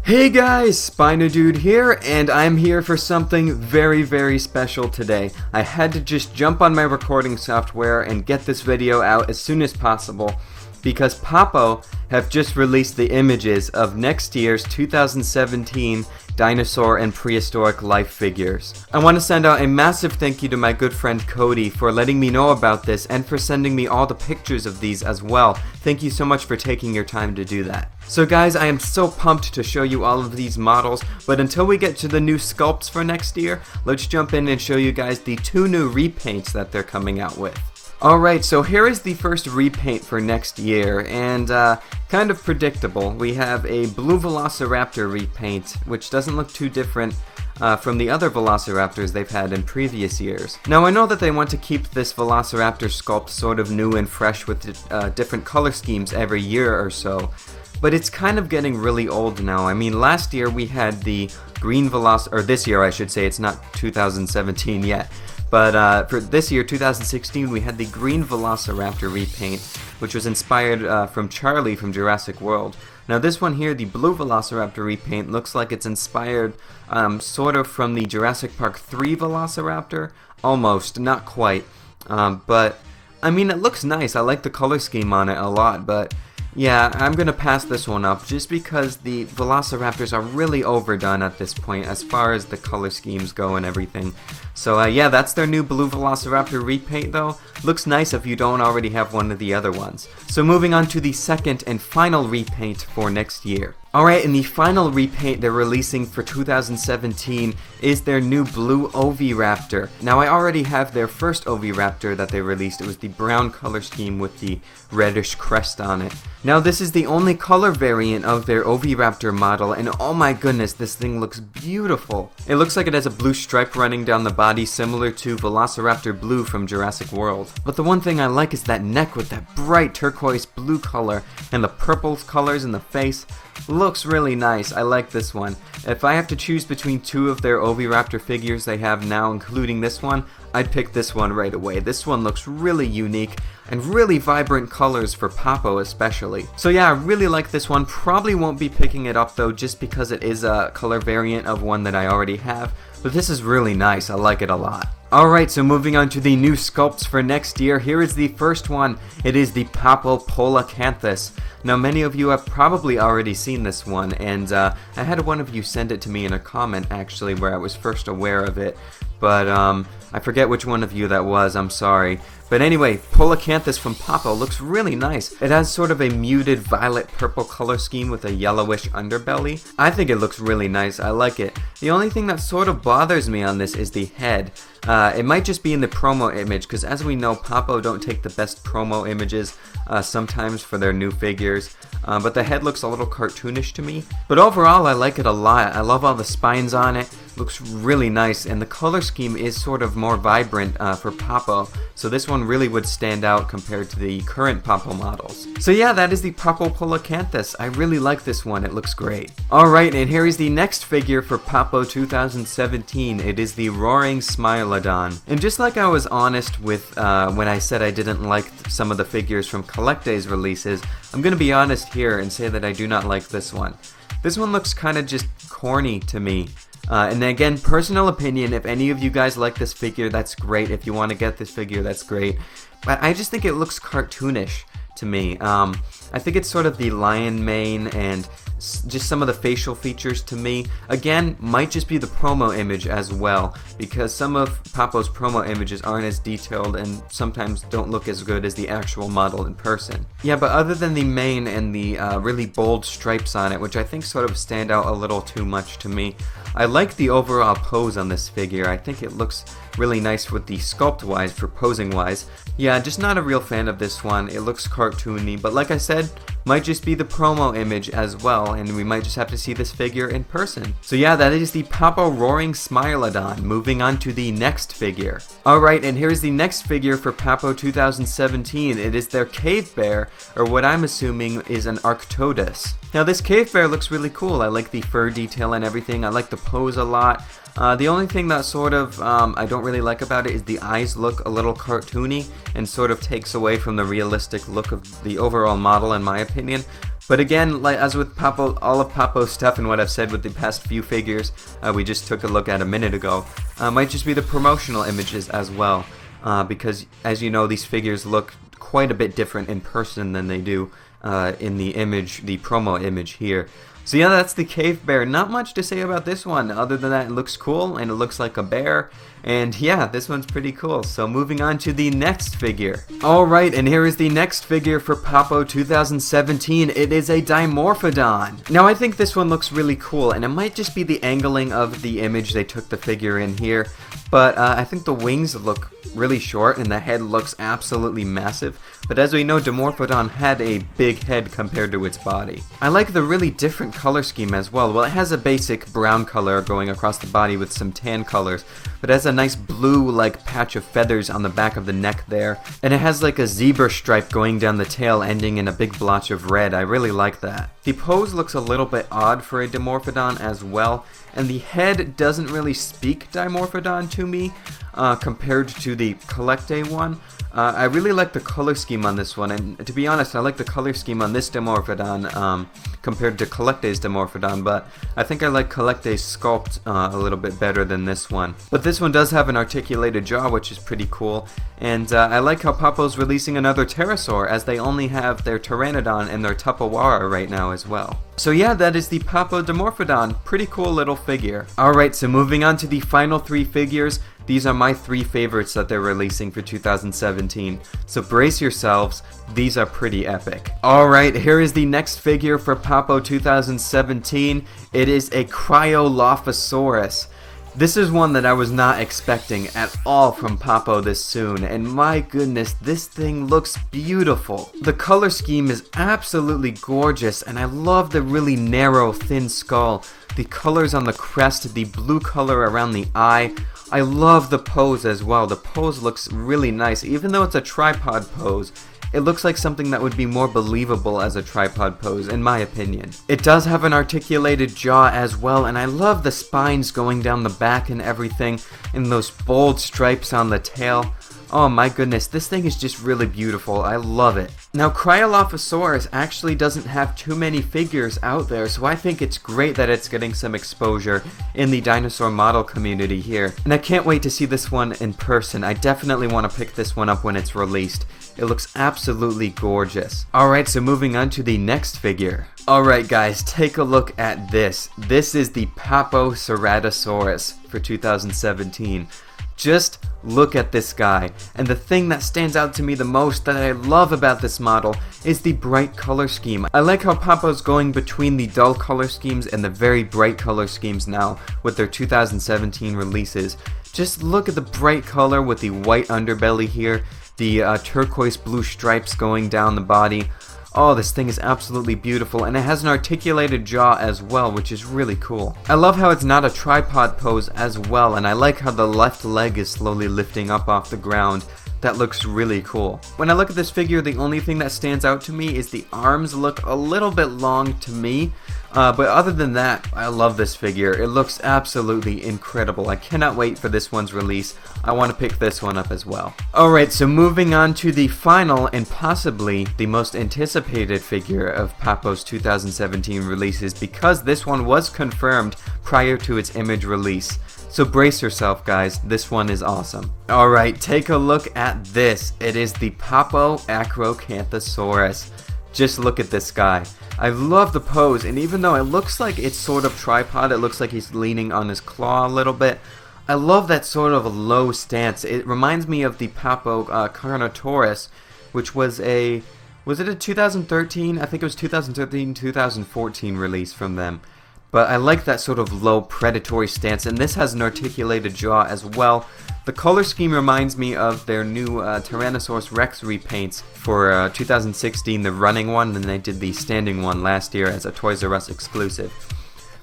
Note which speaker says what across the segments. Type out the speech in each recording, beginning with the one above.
Speaker 1: Hey guys, SpinoDude here, and I'm here for something very special today. I had to just jump on my recording software and get this video out as soon as possible because Papo have just released the images of next year's 2017 dinosaur and prehistoric life figures. I want to send out a massive thank you to my good friend Cody for letting me know about this and for sending me all the pictures of these as well. Thank you so much for taking your time to do that. So guys, I am so pumped to show you all of these models, but until we get to the new sculpts for next year, let's jump in and show you guys the two new repaints that they're coming out with. Alright, so here is the first repaint for next year, and kind of predictable. We have a blue Velociraptor repaint, which doesn't look too different from the other Velociraptors they've had in previous years. Now I know that they want to keep this Velociraptor sculpt sort of new and fresh with different color schemes every year or so, but it's kind of getting really old now. I mean, last year we had the green or this year I should say, it's not 2017 yet. But for this year, 2016, we had the green Velociraptor repaint, which was inspired from Charlie from Jurassic World. Now this one here, the blue Velociraptor repaint, looks like it's inspired sort of from the Jurassic Park 3 Velociraptor. Almost, not quite. But, I mean, it looks nice. I like the color scheme on it a lot, but yeah, I'm gonna pass this one up just because the Velociraptors are really overdone at this point as far as the color schemes go and everything. So yeah, that's their new blue Velociraptor repaint though. Looks nice if you don't already have one of the other ones. So moving on to the second and final repaint for next year. Alright, and the final repaint they're releasing for 2017 is their new blue Oviraptor. Now I already have their first Oviraptor that they released. It was the brown color scheme with the reddish crest on it. Now this is the only color variant of their Oviraptor model, and oh my goodness, this thing looks beautiful. It looks like it has a blue stripe running down the body similar to Velociraptor Blue from Jurassic World. But the one thing I like is that neck with that bright turquoise blue color and the purple colors in the face. Looks really nice. I like this one. If I have to choose between two of their Oviraptor figures they have now, including this one, I'd pick this one right away. This one looks really unique and really vibrant colors for Papo especially. So yeah, I really like this one. Probably won't be picking it up though just because it is a color variant of one that I already have. But this is really nice. I like it a lot. Alright, so moving on to the new sculpts for next year. Here is the first one. It is the Papo Polacanthus. Now many of you have probably already seen this one, and I had one of you send it to me in a comment actually where I was first aware of it. But I forget which one of you that was, I'm sorry. But anyway, Polacanthus from Papo looks really nice. It has sort of a muted violet-purple color scheme with a yellowish underbelly. I think it looks really nice, I like it. The only thing that sort of bothers me on this is the head. It might just be in the promo image, because as we know, Papo don't take the best promo images sometimes for their new figures. But the head looks a little cartoonish to me. But overall, I like it a lot. I love all the spines on it. Looks really nice, and the color scheme is sort of more vibrant for Papo, so this one really would stand out compared to the current Papo models. So yeah, that is the Papo Polacanthus. I really like this one, it looks great. Alright, and here is the next figure for Papo 2017. It is the Roaring Smilodon. And just like I was honest with when I said I didn't like some of the figures from Collect Days releases, I'm gonna be honest here and say that I do not like this one. This one looks kind of just corny to me. And again, personal opinion, if any of you guys like this figure, that's great. If you want to get this figure, that's great. But I just think it looks cartoonish to me. I think it's sort of the lion mane and just some of the facial features to me. Again, might just be the promo image as well, because some of Papo's promo images aren't as detailed and sometimes don't look as good as the actual model in person. Yeah, but other than the mane and the really bold stripes on it, which I think sort of stand out a little too much to me, I like the overall pose on this figure. I think it looks really nice with the sculpt wise, for posing wise. Yeah, just not a real fan of this one. It looks cartoony, but like I said, might just be the promo image as well, and we might just have to see this figure in person. So yeah, that is the Papo Roaring Smilodon. Moving on to the next figure. Alright, and here's the next figure for Papo 2017. It is their cave bear, or what I'm assuming is an Arctodus. Now this cave bear looks really cool. I like the fur detail and everything. I like the pose a lot. The only thing that sort of I don't really like about it is the eyes look a little cartoony and sort of takes away from the realistic look of the overall model in my opinion. But again, like as with Papo, all of Papo's stuff and what I've said with the past few figures we just took a look at a minute ago, might just be the promotional images as well. Because as you know, these figures look quite a bit different in person than they do in the image, the promo image here. So yeah, that's the cave bear. Not much to say about this one, other than that it looks cool and it looks like a bear. And yeah, this one's pretty cool. So moving on to the next figure. Alright, and here is the next figure for Papo 2017. It is a Dimorphodon. Now I think this one looks really cool, and it might just be the angling of the image they took the figure in here. But I think the wings look really short and the head looks absolutely massive. But as we know, Dimorphodon had a big head compared to its body. I like the really different color scheme as well. Well, it has a basic brown color going across the body with some tan colors, but it has a nice blue like patch of feathers on the back of the neck there, and it has like a zebra stripe going down the tail ending in a big blotch of red. I really like that. The pose looks a little bit odd for a Dimorphodon as well, and the head doesn't really speak Dimorphodon to me compared to the Collecte one. I really like the color scheme on this one, and to be honest, I like the color scheme on this Dimorphodon compared to Collecte's Dimorphodon, but I think I like Collecte's sculpt a little bit better than this one. But this one does have an articulated jaw, which is pretty cool, and I like how Papo's releasing another pterosaur, as they only have their Pteranodon and their Tupperwara right now as well. So yeah, that is the Papo Dimorphodon. Pretty cool little figure. Alright, so moving on to the final three figures. These are my three favorites that they're releasing for 2017. So brace yourselves, these are pretty epic. Alright, here is the next figure for Papo 2017. It is a Cryolophosaurus. This is one that I was not expecting at all from Papo this soon, and my goodness, this thing looks beautiful. The color scheme is absolutely gorgeous, and I love the really narrow, thin skull, the colors on the crest, the blue color around the eye. I love the pose as well. The pose looks really nice, even though it's a tripod pose. It looks like something that would be more believable as a tripod pose, in my opinion. It does have an articulated jaw as well, and I love the spines going down the back and everything, and those bold stripes on the tail. Oh my goodness, this thing is just really beautiful. I love it. Now, Cryolophosaurus actually doesn't have too many figures out there, so I think it's great that it's getting some exposure in the dinosaur model community here. And I can't wait to see this one in person. I definitely want to pick this one up when it's released. It looks absolutely gorgeous. Alright, so moving on to the next figure. Alright guys, take a look at this. This is the Papo Ceratosaurus for 2017. Just look at this guy, and the thing that stands out to me the most that I love about this model is the bright color scheme. I like how Papo's going between the dull color schemes and the very bright color schemes now with their 2017 releases. Just look at the bright color with the white underbelly here, the turquoise blue stripes going down the body. Oh, this thing is absolutely beautiful, and it has an articulated jaw as well, which is really cool. I love how it's not a tripod pose as well, and I like how the left leg is slowly lifting up off the ground. That looks really cool. When I look at this figure, the only thing that stands out to me is the arms look a little bit long to me. But other than that, I love this figure. It looks absolutely incredible. I cannot wait for this one's release. I want to pick this one up as well. Alright, so moving on to the final and possibly the most anticipated figure of Papo's 2017 releases, because this one was confirmed prior to its image release. So brace yourself guys, this one is awesome. Alright, take a look at this. It is the Papo Acrocanthosaurus. Just look at this guy. I love the pose, and even though it looks like it's sort of tripod, it looks like he's leaning on his claw a little bit, I love that sort of low stance. It reminds me of the Papo Carnotaurus, which was it a 2013? I think it was 2013-2014 release from them. But I like that sort of low predatory stance, and this has an articulated jaw as well. The color scheme reminds me of their new Tyrannosaurus Rex repaints for 2016, the running one, and they did the standing one last year as a Toys R Us exclusive.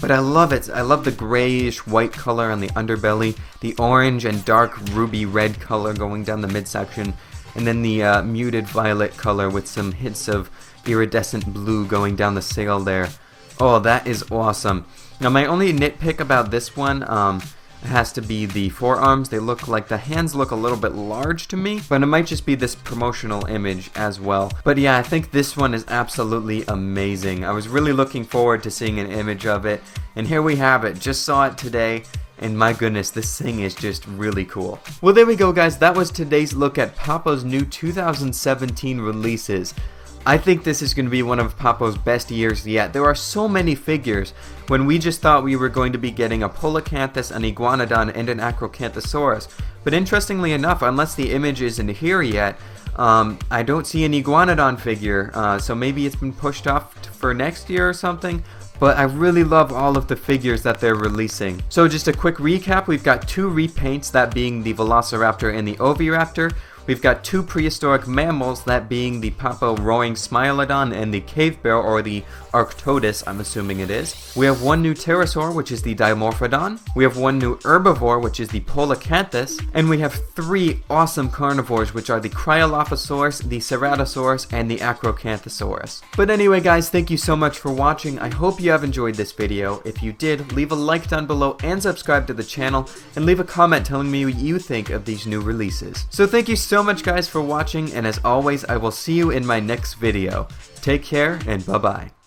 Speaker 1: But I love it. I love the grayish white color on the underbelly, the orange and dark ruby red color going down the midsection, and then the muted violet color with some hints of iridescent blue going down the sail there. Oh, that is awesome. Now, my only nitpick about this one, It has to be the forearms. They look like the hands look a little bit large to me, but it might just be this promotional image as well. But yeah, I think this one is absolutely amazing. I was really looking forward to seeing an image of it, and here we have it. Just saw it today. And my goodness, this thing is just really cool. Well, there we go, guys. That was today's look at Papo's new 2017 releases. I think this is going to be one of Papo's best years yet. There are so many figures when we just thought we were going to be getting a Polacanthus, an Iguanodon, and an Acrocanthosaurus. But interestingly enough, unless the image isn't here yet, I don't see an Iguanodon figure. So maybe it's been pushed off for next year or something. But I really love all of the figures that they're releasing. So just a quick recap, we've got 2 repaints, that being the Velociraptor and the Oviraptor. We've got 2 prehistoric mammals, that being the Papo roaring Smilodon and the cave bear, or the Arctodus, I'm assuming it is. We have 1 new pterosaur, which is the Dimorphodon. We have 1 new herbivore, which is the Polacanthus. And we have 3 awesome carnivores, which are the Cryolophosaurus, the Ceratosaurus, and the Acrocanthosaurus. But anyway, guys, thank you so much for watching. I hope you have enjoyed this video. If you did, leave a like down below and subscribe to the channel, and leave a comment telling me what you think of these new releases. So thank you so much, guys, for watching, and as always, I will see you in my next video. Take care, and bye-bye.